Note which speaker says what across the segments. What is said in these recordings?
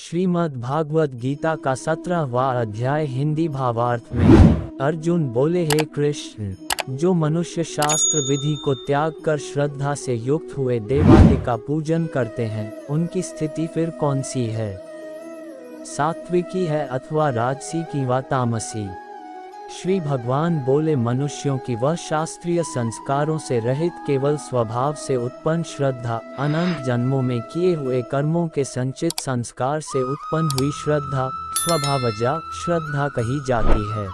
Speaker 1: श्रीमद् भागवत गीता का 17वां अध्याय हिंदी भावार्थ में। अर्जुन बोले, हे कृष्ण, जो मनुष्य शास्त्र विधि को त्याग कर श्रद्धा से युक्त हुए देवादि का पूजन करते हैं, उनकी स्थिति फिर कौन सी है? सात्विकी है अथवा राजसी की व तामसी? श्री भगवान बोले, मनुष्यों की वह शास्त्रीय संस्कारों से रहित केवल स्वभाव से उत्पन्न श्रद्धा, अनंत जन्मों में किए हुए कर्मों के संचित संस्कार से उत्पन्न हुई श्रद्धा स्वभावजा श्रद्धा कही जाती है।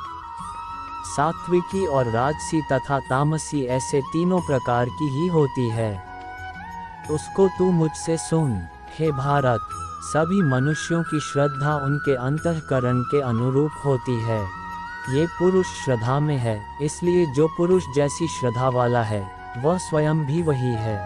Speaker 1: सात्विकी और राजसी तथा तामसी ऐसे तीनों प्रकार की ही होती है। उसको तू मुझसे सुन। हे भारत, सभी मनुष्यों की श्रद्धा उनके अंतःकरण के अनुरूप होती है। ये पुरुष श्रद्धा में है, इसलिए जो पुरुष जैसी श्रद्धा वाला है वह स्वयं भी वही है।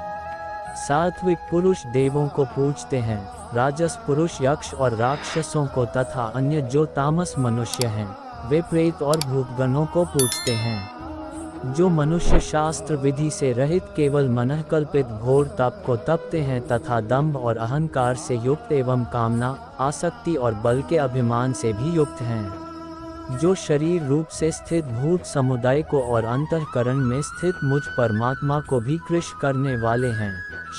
Speaker 1: सात्विक पुरुष देवों को पूजते हैं, राजस पुरुष यक्ष और राक्षसों को तथा अन्य जो तामस मनुष्य हैं वे प्रेत और भूतगणों को पूजते हैं। जो मनुष्य शास्त्र विधि से रहित केवल मनःकल्पित घोर तप को तपते हैं तथा दंभ और अहंकार से युक्त एवं कामना, आसक्ति और बल के अभिमान से भी युक्त हैं। जो शरीर रूप से स्थित भूत समुदाय को और अंतःकरण में स्थित मुझ परमात्मा को भी कृश करने वाले हैं,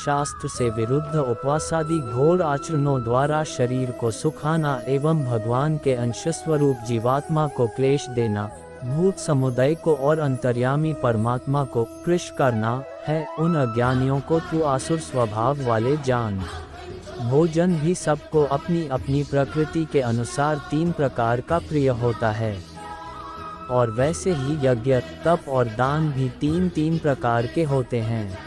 Speaker 1: शास्त्र से विरुद्ध उपवासादि घोर आचरणों द्वारा शरीर को सुखाना एवं भगवान के अंश स्वरूप जीवात्मा को क्लेश देना, भूत समुदाय को और अंतर्यामी परमात्मा को कृश करना है, उन अज्ञानियों को तू आसुर स्वभाव वाले जान। भोजन भी सबको अपनी अपनी प्रकृति के अनुसार तीन प्रकार का प्रिय होता है, और वैसे ही यज्ञ, तप और दान भी तीन तीन प्रकार के होते हैं।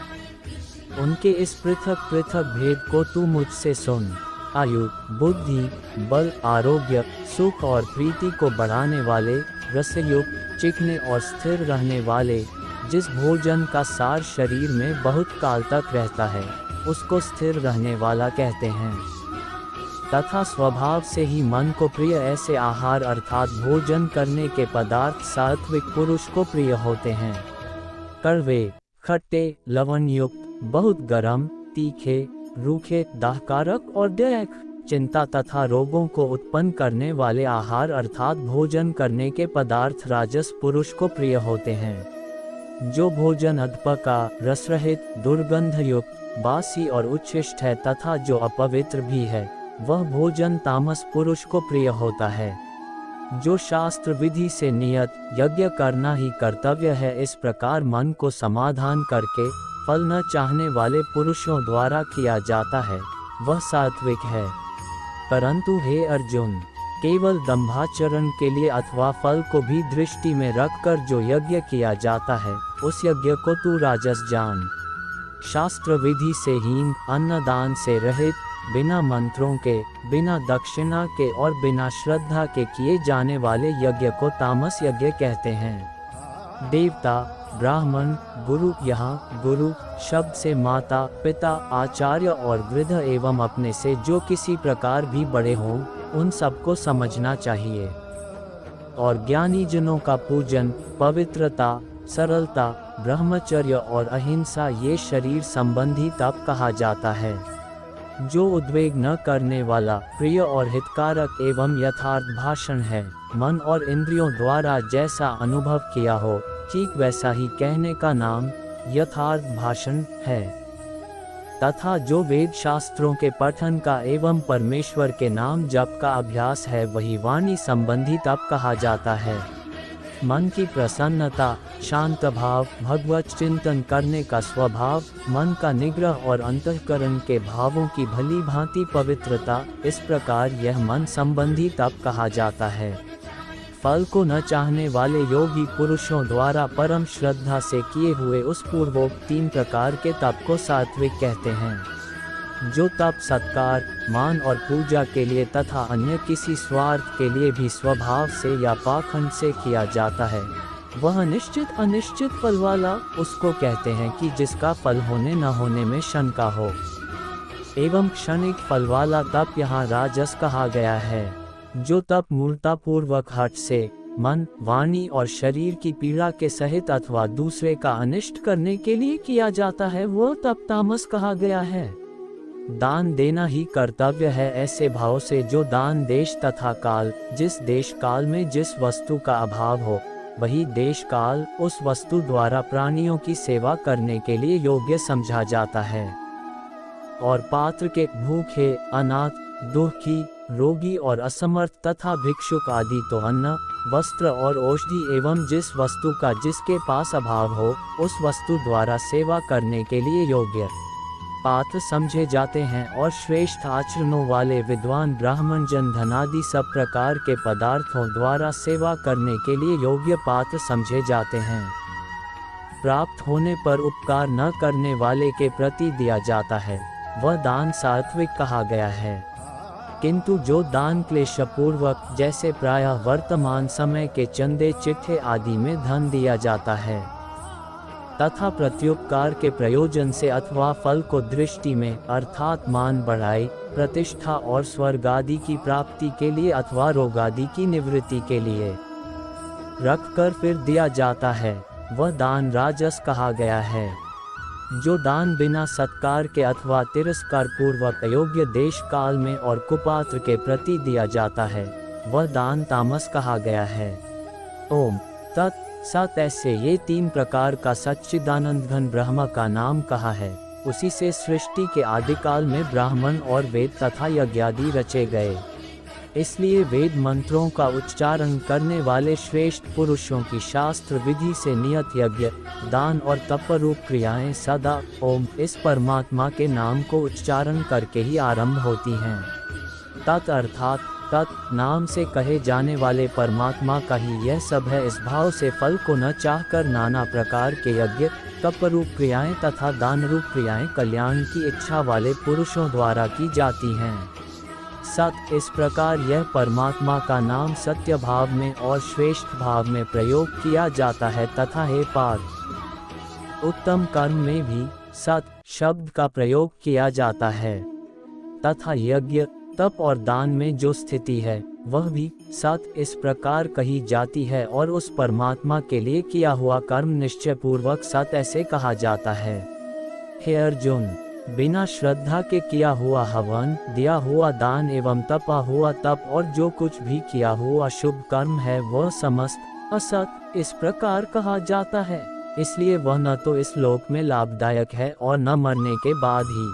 Speaker 1: उनके इस पृथक पृथक भेद को तू मुझसे सुन। आयु, बुद्धि, बल, आरोग्य, सुख और प्रीति को बढ़ाने वाले, रसयुक्त, चिकने और स्थिर रहने वाले, जिस भोजन का सार शरीर में बहुत काल तक रहता है उसको स्थिर रहने वाला कहते हैं। तथा स्वभाव से ही मन को प्रिय ऐसे आहार अर्थात भोजन करने के पदार्थ सात्विक पुरुष को प्रिय होते हैं। कड़वे, खट्टे, लवण युक्त, बहुत गरम, तीखे, रूखे, दाहकारक और दैहिक चिंता तथा रोगों को उत्पन्न करने वाले आहार अर्थात भोजन करने के पदार्थ राजस पुरुष को प्रिय होते हैं। जो भोजन अधपका, रसरहित, दुर्गंध युक्त, बासी और उच्छिष्ट है तथा जो अपवित्र भी है, वह भोजन तामस पुरुष को प्रिय होता है। जो शास्त्र विधि से नियत यज्ञ करना ही कर्तव्य है, इस प्रकार मन को समाधान करके फल न चाहने वाले पुरुषों द्वारा किया जाता है, वह सात्विक है। परंतु हे अर्जुन, केवल दंभाचरण के लिए अथवा फल को भी दृष्टि में रखकर जो यज्ञ किया जाता है, उस यज्ञ को तू राजस जान। शास्त्र विधि से हीन, अन्नदान से रहित, बिना मंत्रों के, बिना दक्षिणा के और बिना श्रद्धा के किए जाने वाले यज्ञ को तामस यज्ञ कहते हैं। देवता, ब्राह्मण, गुरु, यहाँ गुरु शब्द से माता, पिता, आचार्य और वृद्ध एवं अपने से जो किसी प्रकार भी बड़े हों, उन सबको समझना चाहिए। और ज्ञानी जनों का पूजन, पवित्रता, सरलता, ब्रह्मचर्य और अहिंसा ये शरीर संबंधी तप कहा जाता है। जो उद्वेग न करने वाला, प्रिय और हितकारक एवं यथार्थ भाषण है, मन और इंद्रियों द्वारा जैसा अनुभव किया हो ठीक वैसा ही कहने का नाम यथार्थ भाषण है। तथा जो वेद शास्त्रों के पठन का एवं परमेश्वर के नाम जप का अभ्यास है, वही वाणी संबंधी तप कहा जाता है। मन की प्रसन्नता, शांत भाव, भगवत चिंतन करने का स्वभाव, मन का निग्रह और अंतःकरण के भावों की भली भांति पवित्रता, इस प्रकार यह मन संबंधी तप कहा जाता है। फल को न चाहने वाले योगी पुरुषों द्वारा परम श्रद्धा से किए हुए उस पूर्वोक्त तीन प्रकार के तप को सात्विक कहते हैं। जो तप सत्कार, मान और पूजा के लिए तथा अन्य किसी स्वार्थ के लिए भी स्वभाव से या पाखंड से किया जाता है, वह निश्चित अनिश्चित फल वाला उसको कहते हैं कि जिसका फल होने न होने में शंका हो। एवं क्षणिक फल वाला तप यहाँ राजस कहा गया है। जो तप मूर्तापूर्वक हठ से, मन, वाणी और शरीर की पीड़ा के सहित अथवा दूसरे का अनिष्ट करने के लिए किया जाता है, वह तप तामस कहा गया है। दान देना ही कर्तव्य है ऐसे भाव से जो दान देश तथा काल, जिस देश काल में जिस वस्तु का अभाव हो, वही देश काल उस वस्तु द्वारा प्राणियों की सेवा करने के लिए योग्य समझा जाता है। और पात्र के भूखे, अनाथ, दुखी, रोगी और असमर्थ तथा भिक्षुक आदि तो अन्न, वस्त्र और औषधि एवं जिस वस्तु का जिसके पास अभाव हो, उस वस्तु द्वारा सेवा करने के लिए योग्य पात्र समझे जाते हैं। और श्रेष्ठ आचरणों वाले विद्वान ब्राह्मण जन धनादि सब प्रकार के पदार्थों द्वारा सेवा करने के लिए योग्य पात्र समझे जाते हैं। प्राप्त होने पर उपकार न करने वाले के प्रति दिया जाता है, वह दान सात्विक कहा गया है। किंतु जो दान क्लेशपूर्वक, जैसे प्रायः वर्तमान समय के चंदे चिट्ठे आदि में धन दिया जाता है, तथा प्रत्युपकार के प्रयोजन से अथवा फल को दृष्टि में अर्थात मान बढ़ाई, प्रतिष्ठा और स्वर्ग आदि की प्राप्ति के लिए अथवा रोग आदि की निवृत्ति के लिए रखकर फिर दिया जाता है, वह दान राजस कहा गया है। जो दान बिना सत्कार के अथवा तिरस्कार पूर्वक अयोग्य देश काल में और कुपात्र के प्रति दिया जाता है, वह दान तामस कहा गया है। ओम तत् सत। ऐसे ये 3 प्रकार का सच्चिदानंद घन ब्रह्म का नाम कहा है। उसी से सृष्टि के आदिकाल में ब्राह्मण और वेद तथा यज्ञादि रचे गए। इसलिए वेद मंत्रों का उच्चारण करने वाले श्रेष्ठ पुरुषों की शास्त्र विधि से नियत यज्ञ, दान और तपरूप क्रियाएं सदा ओम इस परमात्मा के नाम को उच्चारण करके ही आरंभ होती हैं। तत् अर्थात तत् नाम से कहे जाने वाले परमात्मा का ही यह सब है। इस भाव से फल को न चाहकर नाना प्रकार के यज्ञ, तपरूप क्रियाएं तथा दानरूप क्रियाएं कल्याण की इच्छा वाले पुरुषों द्वारा की जाती हैं। सत। इस प्रकार यह परमात्मा का नाम सत्य भाव में और श्रेष्ठ भाव में प्रयोग किया जाता है तथा हे पार्थ, उत्तम कर्म में भी सत शब्द का प्रयोग किया जाता है तथा यज्ञ, तप और दान में जो स्थिति है वह भी सत इस प्रकार कही जाती है। और उस परमात्मा के लिए किया हुआ कर्म निश्चय पूर्वक सत ऐसे कहा जाता है। हे अर्जुन, बिना श्रद्धा के किया हुआ हवन, दिया हुआ दान एवं तपा हुआ तप और जो कुछ भी किया हुआ शुभ कर्म है वह समस्त असत इस प्रकार कहा जाता है। इसलिए वह न तो इस लोक में लाभदायक है और न मरने के बाद ही